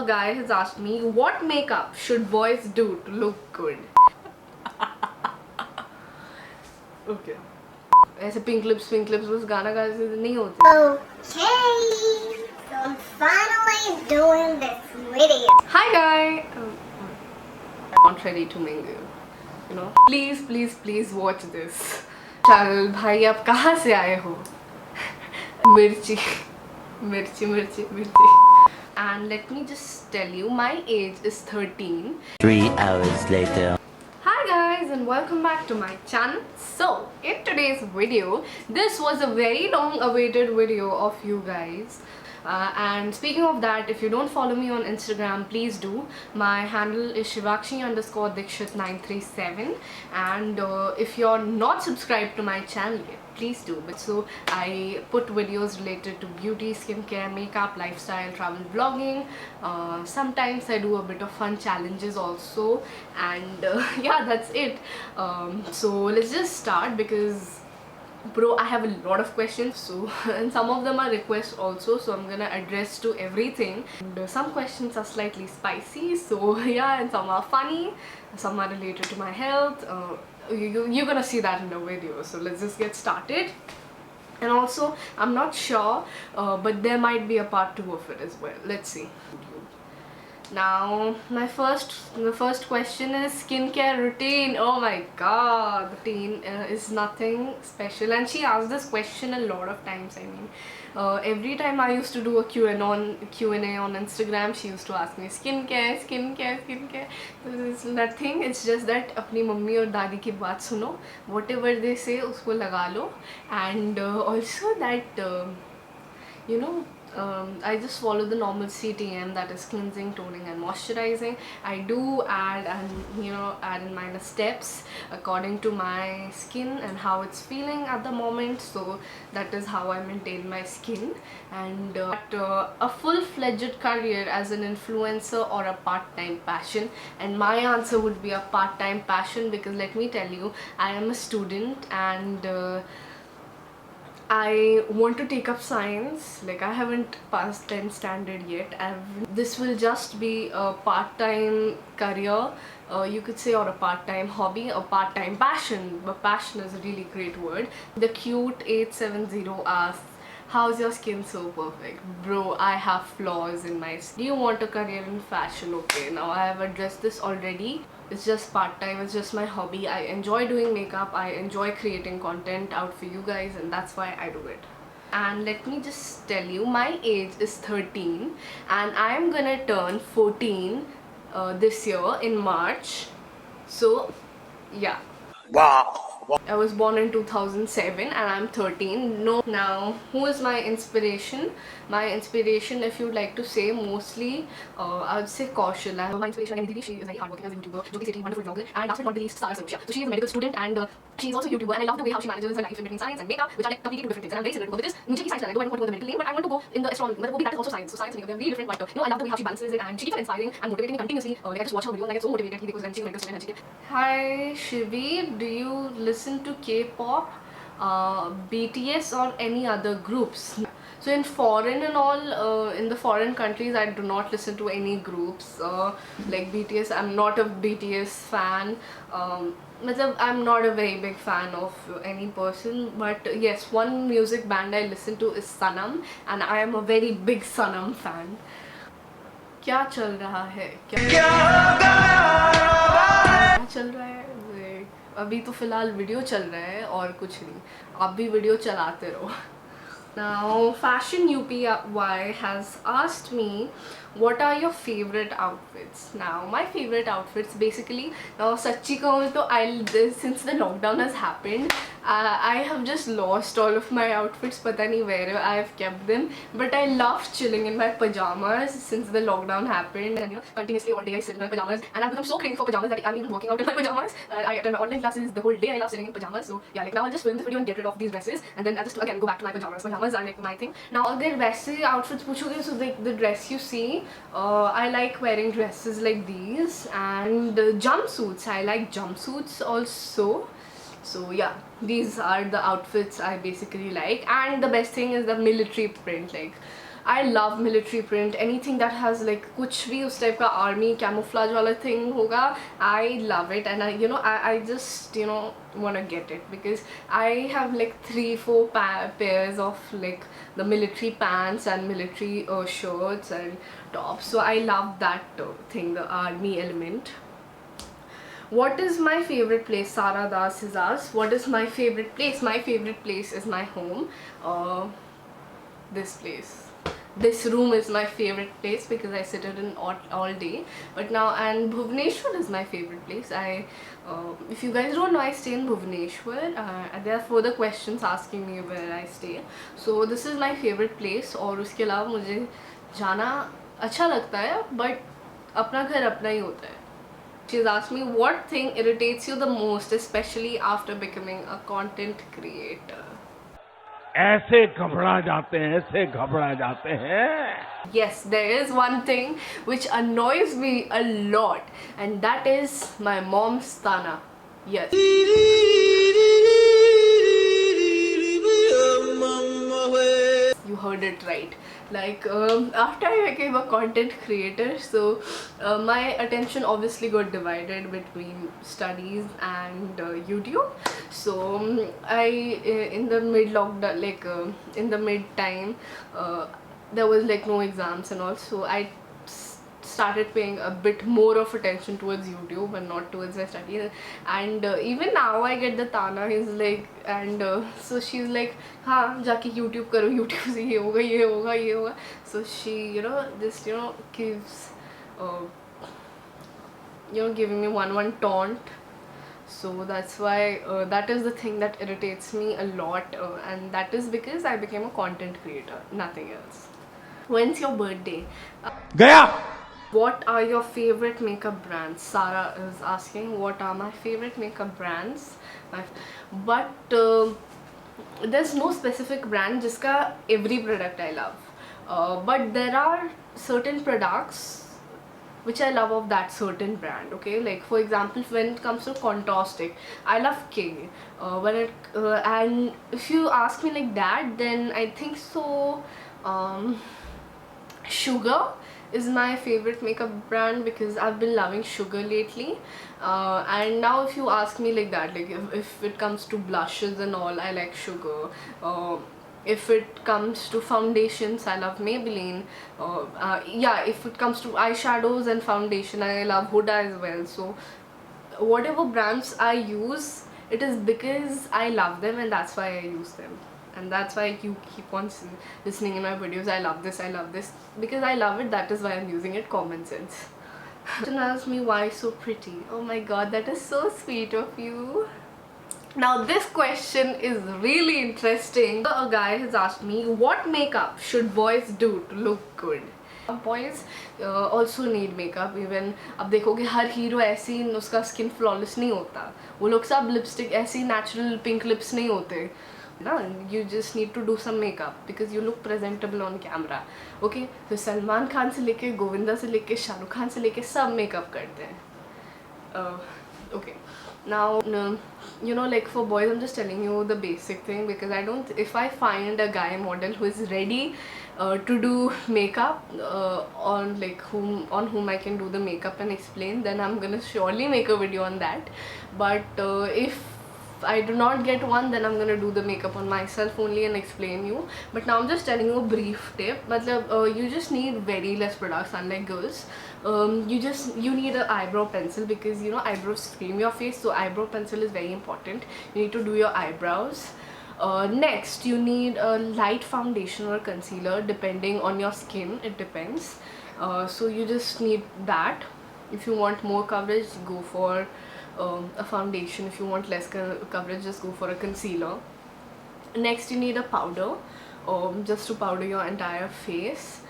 guy has asked me what makeup should boys do to look good. Okay. ऐसे pink lips बस गाना गाने से नहीं होते. Okay, so I'm finally doing this video. Hi guy. Not ready to mingle. You know. Please watch this. चल भाई आप कहाँ से आए हो? मिर्ची. And let me just tell you, my age is 13. 3 hours later. Hi guys and welcome back to my channel. So in today's video, this was a very long awaited video of you guys. And speaking of that, if you don't follow me on Instagram, please do. My handle is Shivakshi_Dikshit937, and if you're not subscribed to my channel yet, please do. But so I put videos related to beauty, skincare, makeup, lifestyle, travel, vlogging. Sometimes I do a bit of fun challenges also, and yeah, that's it. So let's just start because bro, I have a lot of questions, so and some of them are requests also, so I'm gonna address to everything. And some questions are slightly spicy, so yeah, and some are funny, some are related to my health. You're gonna see that in the video, so let's just get started. And also, I'm not sure, but there might be a part 2 of it as well. Let's see. Now, the first question is skincare routine. Oh my god, routine is nothing special, and she asked this question a lot of times. I mean, every time I used to do a Q&A on Instagram, she used to ask me skincare. It's nothing. It's just that अपनी mummy और दादी की बात सुनो, whatever they say उसको लगा लो, and also that you know, I just follow the normal CTM, that is cleansing, toning and moisturizing. I do add in minor steps according to my skin and how it's feeling at the moment, so that is how I maintain my skin. And a full-fledged career as an influencer or a part-time passion, and my answer would be a part-time passion, because let me tell you, I am a student and I want to take up science. Like, I haven't passed 10th standard yet. This will just be a part-time career, you could say, or a part-time hobby, a part-time passion. But passion is a really great word. The cute 870 asks, how's your skin so perfect? Bro, I have flaws in my skin. Do you want a career in fashion? Okay, now I have addressed this already. It's just part-time, it's just my hobby. I enjoy doing makeup, I enjoy creating content out for you guys, and that's why I do it. And let me just tell you, my age is 13 and I am gonna turn 14 this year in March. So yeah. Wow. I was born in 2007 and I'm 13. No, now who is my inspiration? My inspiration, if you'd like to say, mostly I would say Kaushal. My inspiration is Didi. She is very hardworking as a YouTuber, Jyoti Sethi, wonderful vlogger, and last but not the least, Sara Sarusha. So she is a medical student and she is also a YouTuber, and I love the way how she manages her life in between science and makeup, which are like completely different things. And I'm very similar to her, because मुझे भी science लगता है, though I don't want to go the medical lane, but I want to go in the astronomy. But that is also science. So science and makeup, they're really different, but I love the way how she balances it, and she keeps on inspiring and motivating me continuously. Like, I just watch her videos and I get so motivated because then she's a medical student and she Hi Shivi, do you listen to K-pop, BTS or any other groups? So in foreign and all, in the foreign countries, I do not listen to any groups like BTS. I'm not a BTS fan. I'm not a very big fan of any person, but yes, one music band I listen to is Sanam, and I am a very big Sanam fan. क्या चल रहा है? क्या चल रहा है? अभी तो फिलहाल वीडियो चल रहा है और कुछ नहीं. आप भी वीडियो चलाते रहो. Now, Fashion UPY has asked me, what are your favorite outfits? Now, my favorite outfits, basically, Sachi kahun to since the lockdown has happened, I have just lost all of my outfits. Pata nahi where I have kept them, but I love chilling in my pajamas since the lockdown happened, and continuously all day I sit in my pajamas, and I've become so crazy for pajamas that I'm even working out in my pajamas. I attend my online classes the whole day. I love sitting in pajamas. So yeah, like now I'll just film this video and get rid of these dresses, and then I'll just again go back to my pajamas. Pajamas are like my thing. Now अगर वैसे outfits पूछोगे, so the dress you see, I like wearing dresses like these, and jumpsuits. I like jumpsuits also. So yeah, these are the outfits I basically like, and the best thing is the military print. Like, I love military print. Anything that has like कुछ भी उस type का army camouflage वाला thing होगा, I love it. And I just wanna get it because I have like 3-4 pairs of like the military pants and military shirts and tops. So I love that thing, the army element. What is my favorite place? Sara Das has asked. What is my favorite place? My favorite place is my home. This place. This room is my favorite place because I sit in all day. But now, and Bhubaneswar is my favorite place. If you guys don't know, I stay in Bhubaneswar. And there are further questions asking me where I stay. So this is my favorite place. और उसके अलावा मुझे जाना अच्छा लगता है, but अपना घर अपना ही होता है. She's asked me what thing irritates you the most, especially after becoming a content creator. ऐसे घबरा जाते हैं. Yes, there is one thing which annoys me a lot, and that is my mom's tana. Yes. You heard it right. Like after I became a content creator, so my attention obviously got divided between studies and YouTube. So in the mid lockdown, like in the mid time, there was like no exams and all, so I started paying a bit more of attention towards YouTube and not towards my studies. And even now I get the tana. He's like, and so she's like, हाँ जाके YouTube करो, YouTube से ये होगा ये होगा ये होगा. So she just gives giving me one taunt. So that's why that is the thing that irritates me a lot, and that is because I became a content creator, nothing else. When's your birthday? गया. What are your favorite makeup brands? Sara is asking what are my favorite makeup brands. But there's no specific brand jiska every product I love. But there are certain products which I love of that certain brand. Okay, like for example, when it comes to contour stick, I love King. And if you ask me like that, then I think so. Sugar is my favorite makeup brand because I've been loving Sugar lately. And now if you ask me like that, like if it comes to blushes and all, I like Sugar. If it comes to foundations, I love Maybelline. Yeah, if it comes to eyeshadows and foundation, I love Huda as well. So whatever brands I use, it is because I love them and that's why I use them. And that's why you keep on listening in my videos. I love this because I love it. That is why I'm using it. Common sense. Someone asked me why so pretty. Oh my god, that is so sweet of you. Now this question is really interesting. A guy has asked me what makeup should boys do to look good. Boys also need makeup. Even अब देखोगे हर hero ऐसी उसका skin flawless नहीं होता. वो लोग सब lipstick ऐसी नेचुरल पिंक लिप्स नहीं होते. No, you just need to do some makeup because you look presentable on camera. Okay, so Salman Khan से लेके गोविंदा से लेके शाहरुख खान से लेके सब मेकअप करते हैं. Okay, now like for boys, I'm just telling you the basic thing because if I find a guy model who is ready to do makeup on whom I can do the makeup and explain, then I'm gonna surely make a video on that. But if I do not get one, then I'm gonna do the makeup on myself only and explain you. But now I'm just telling you a brief tip. You just need very less products, unlike girls. You need an eyebrow pencil because eyebrows cream your face, so eyebrow pencil is very important. You need to do your eyebrows. Next, you need a light foundation or concealer depending on your skin. It depends. So you just need that. If you want more coverage, go for a foundation. If you want less coverage, just go for a concealer. Next, you need a powder just to powder your entire face.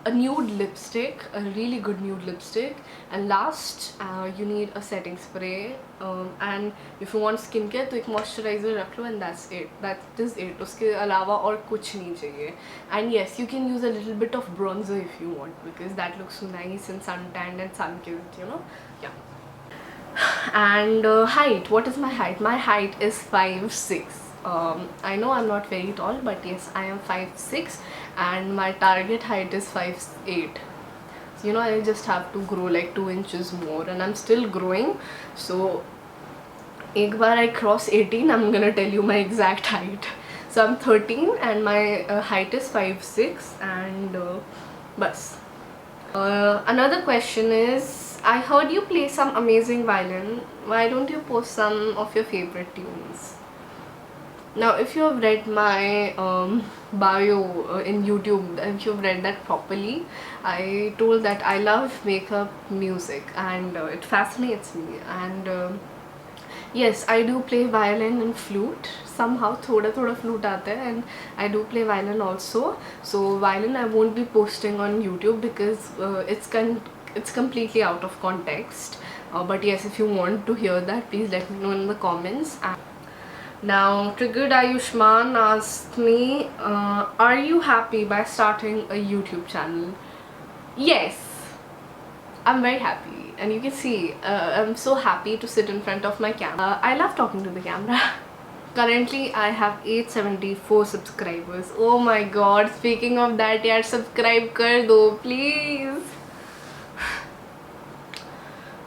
A nude lipstick, a really good nude lipstick. And last, you need a setting spray. And if you want skincare, तो एक moisturizer रख लो, and that's it. That is it. उसके अलावा और कुछ नहीं चाहिए. And yes, you can use a little bit of bronzer if you want because that looks nice and suntanned and sun-kissed, Yeah. And height. What is my height? My height is 5'6". I know I'm not very tall, but yes, I am 5'6", and my target height is 5'8". So, I just have to grow like 2 inches more, and I'm still growing. So एक बार I cross 18, I'm gonna tell you my exact height. So I'm 13 and my height is 5'6", and bus. Another question is, I heard you play some amazing violin. Why don't you post some of your favorite tunes? Now, if you have read my bio in YouTube, if you've read that properly, I told that I love makeup music, and it fascinates me. And yes, I do play violin and flute. Somehow thoda thoda flute aata hai, and I do play violin also. So violin I won't be posting on YouTube because it's completely out of context. But yes, if you want to hear that, please let me know in the comments. Now, Triggered Ayushman asked me, are you happy by starting a YouTube channel? Yes, I'm very happy, and you can see I'm so happy to sit in front of my camera. I love talking to the camera. Currently, I have 874 subscribers. Oh my god, speaking of that, yaar, subscribe kar do, please.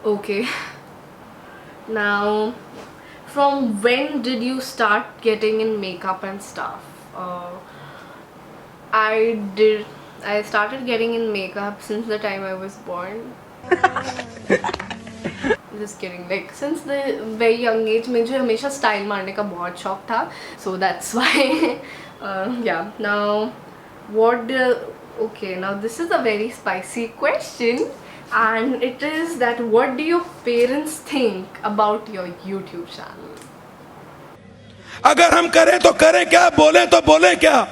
Okay. Now, from when did you start getting in makeup and stuff? I started getting in makeup since the time I was born. Just kidding. Like since the very young age, मुझे हमेशा style मारने का बहुत शौक था. So that's why. Yeah. Now, okay. Now this is a very spicy question. And it is that, what do your parents think about your YouTube channel? अगर हम करें तो करें क्या, बोले तो बोले क्या.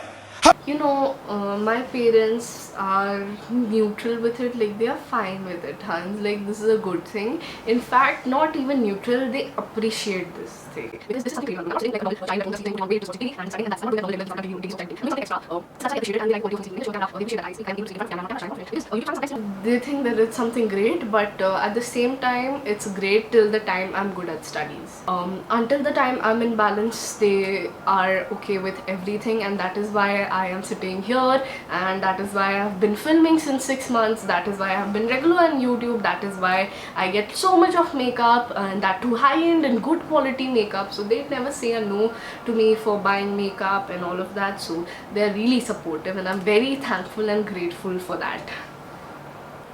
My parents are neutral with it, like they are fine with it, Hans. Like this is a good thing. In fact, not even neutral, they appreciate this thing. Because this is something I'm not saying like a child that something on way to society and studying, and that's not the level of community society. I mean something extra. So that's why I appreciate it, and they like what you can see. Show that they appreciate that I can even see in front of camera, not trying to because YouTube channels, they think that it's something great, but at the same time, it's great till the time I'm good at studies. Until the time I'm in balance, they are okay with everything, and that is why I am sitting here, and that is why I've been filming since 6 months. That is why I've been regular on YouTube. That is why I get so much of makeup, and that too high-end and good quality makeup. So they never say a no to me for buying makeup and all of that. So they're really supportive, and I'm very thankful and grateful for that.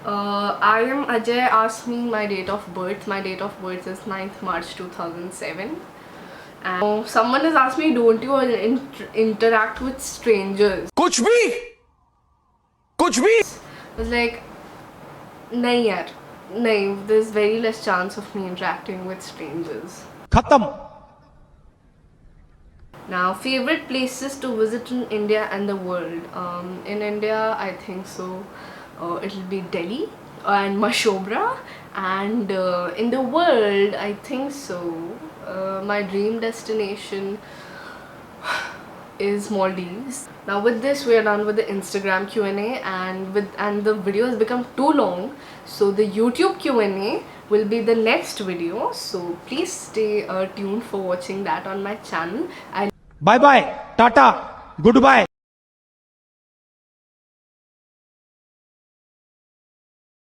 I am Ajay asked me my date of birth. My date of birth is 9th March 2007. And someone has asked me, don't you interact with strangers? कुछ भी. I was like, nahi yaar, nahi, there's very less chance of me interacting with strangers. खत्म. Now, favorite places to visit in India and the world. In India, I think so. It'll be Delhi and Mashobra, and in the world, I think so. My dream destination is Maldives. Now with this, we are done with the Instagram Q&A, and the video has become too long, so the YouTube Q&A will be the next video. So please stay tuned for watching that on my channel. Bye bye. Tata. Goodbye.